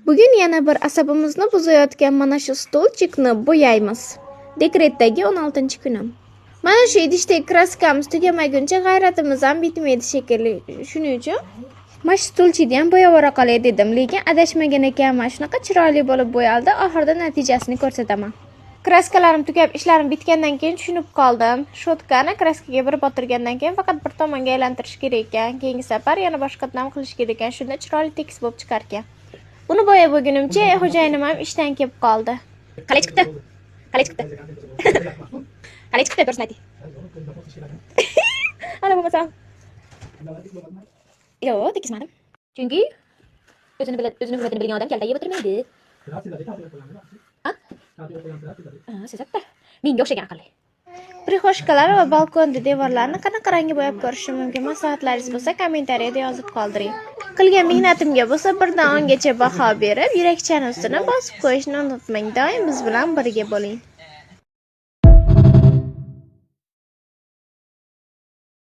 Bugun yana bir asabimizni buzayotgan mana shu stolchikni bo'yaymiz. Dekretdagi 16-kunim. Mana shu idishdagi kraskamiz tugamaguncha g'ayratimiz ham bitmaydi shekilli. Shuning uchun mana shu stolchikni ham bo'yab oraqalay dedim, lekin adashmagan ekanman. Shunaqa chiroyli bo'lib bo'yaldi. Oxirida natijasini ko'rsataman. Kraskalarim tugab, ishlarim bitgandan keyin tushunib qoldim. Shotkani kraskaga bir botirgandan keyin faqat bir tomonga aylantirish kerak ekan. Keyingi safar yana boshqatdan qilish kerak ekan. Shunda chiroyli tekis bo'lib chiqar ekan. Buni bo'yab bo'lgunimcha xo'jayinim ham ishdan kelib qoldi. Qalay chiqdi? Qalay chiqdi? Qalay chiqdi ko'rsatay. Ana bo'lmasam. Yo'q, tekismadim. Chunki o'zini hurmatini bilgan odam kalta yeb o'tirmaydi. Sizakda. Menga o'xshagan aqlli. Prixoshkalar va balkonda devorlarni qanaqa rangga bo'yab ko'rishim mumkin? Maslahatlaringiz bo'lsa, kommentariyada yozib qoldiring. Qilgan mehnatimga bo'lsa 1 dan 10 gacha baho berib, yurakchani ustini bosib qo'yishni unutmang. Doim biz bilan birga bo'ling.